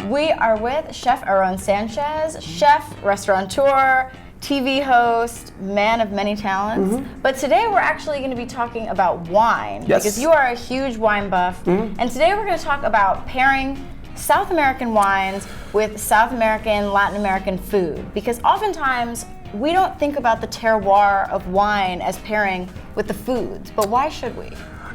We are with Chef Aarón Sánchez, chef, restaurateur, TV host, man of many talents. But today we're actually going to be talking about wine. Yes. Because you are a huge wine buff. And today we're going to talk about pairing South American wines with South American, Latin American food. Because oftentimes we don't think about the terroir of wine as pairing with the foods, but why should we?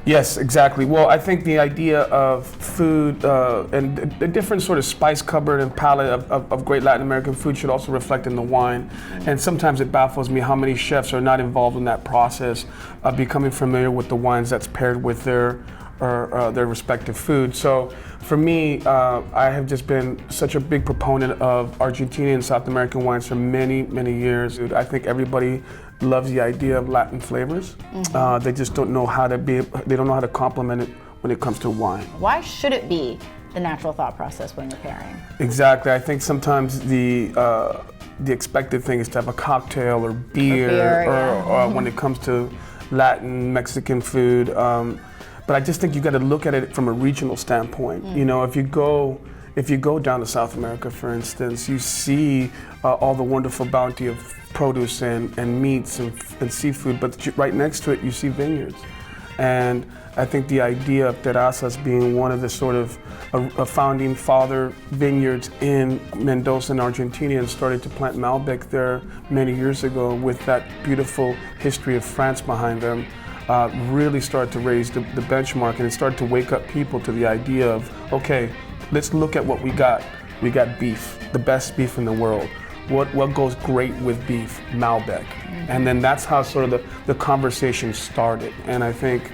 Yes, exactly. Well, I think the idea of food and the different sort of spice cupboard and palette of great Latin American food should also reflect in the wine. And sometimes it baffles me how many chefs are not involved in that process of becoming familiar with the wines that's paired with their respective food. So for me, I have just been such a big proponent of Argentinian and South American wines for many, many years. I think everybody loves the idea of Latin flavors. They just don't know how to they don't know how to complement it when it comes to wine. Why should it be the natural thought process when you're pairing? Exactly. I think sometimes the expected thing is to have a cocktail or beer, or when it comes to Latin, Mexican food. But I just think you got to look at it from a regional standpoint. You know, if you go down to South America, for instance, you see all the wonderful bounty of produce and meats and seafood, but right next to it you see vineyards. And I think the idea of Terrazas being one of the sort of a founding father vineyards in Mendoza and Argentina, and started to plant Malbec there many years ago with that beautiful history of France behind them, really started to raise the benchmark, and it started to wake up people to the idea of, okay, let's look at what we got. We got beef, the best beef in the world. What goes great with beef? Malbec. And then that's how sort of the conversation started. And I think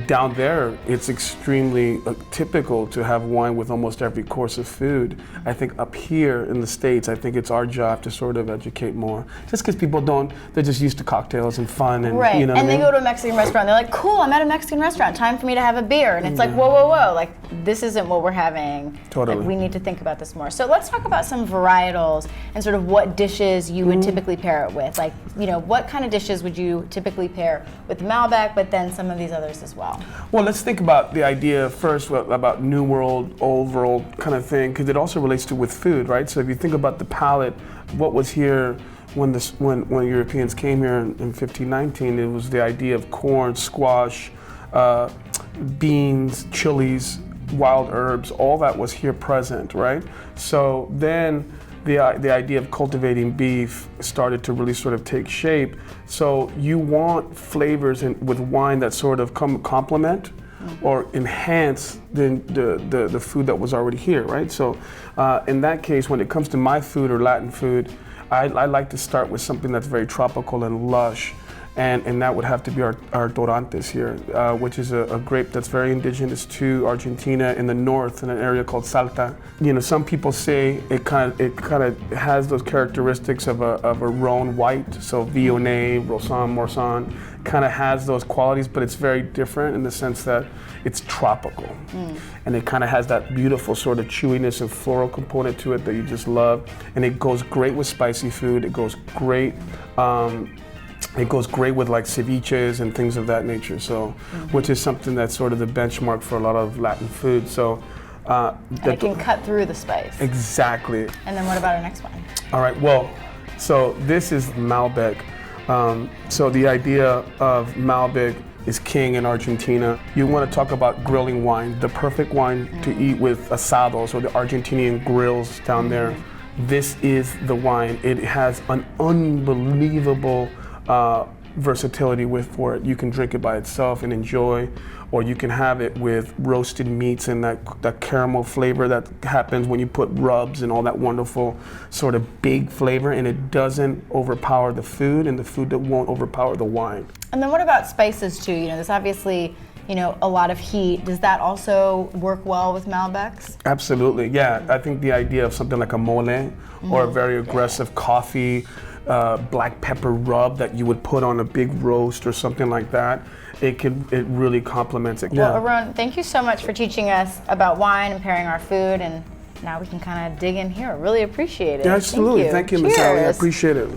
down there, it's extremely typical to have wine with almost every course of food. I think up here in the States, I think it's our job to sort of educate more. Just because people they're just used to cocktails and fun. And, right, you know and they I mean? go to a Mexican restaurant, they're like, cool, I'm at a Mexican restaurant, time for me to have a beer. And it's like, whoa, whoa, whoa, like this isn't what we're having. Totally. Like, we need to think about this more. So let's talk about some varietals and sort of what dishes you would typically pair it with. Like, you know, what kind of dishes would you typically pair with Malbec, but then some of these others as well? Well, let's think about the idea first about New World, Old World kind of thing, because it also relates to with food, right? So if you think about the palate, what was here when Europeans came here in 1519, it was the idea of corn, squash, beans, chilies, wild herbs, all that was here present, right? So then the idea of cultivating beef started to really sort of take shape. So you want flavors with wine that sort of complement or enhance the food that was already here, right? So in that case, when it comes to my food or Latin food, I like to start with something that's very tropical and lush. And that would have to be our Dorantes here, which is a grape that's very indigenous to Argentina in the north, in an area called Salta. You know, some people say it kind of has those characteristics of a Rhone white, so Viognier, Roussanne, Morsan, kind of has those qualities, but it's very different in the sense that it's tropical. And it kind of has that beautiful sort of chewiness and floral component to it that you just love. And it goes great with spicy food. It goes great. It goes great with like ceviches and things of that nature, so which is something that's sort of the benchmark for a lot of Latin food. So and it can cut through the spice. Exactly. And then what about our next one? All right, well, so this is Malbec. So the idea of Malbec is king in Argentina. You want to talk about grilling wine, the perfect wine to eat with asados or the Argentinian grills down there. This is the wine. It has an unbelievable versatility for it. You can drink it by itself and enjoy, or you can have it with roasted meats and that caramel flavor that happens when you put rubs and all that wonderful sort of big flavor, and it doesn't overpower the food, and the food that won't overpower the wine. And then what about spices too? You know, there's obviously, you know, a lot of heat. Does that also work well with Malbecs? Absolutely, yeah. I think the idea of something like a mole or a very aggressive coffee, black pepper rub that you would put on a big roast or something like that, it really complements it. Well, Aarón, thank you so much for teaching us about wine and pairing our food, and now we can kind of dig in here. Really appreciate it. Yeah, absolutely. Thank you, Ms. Ali. I appreciate it.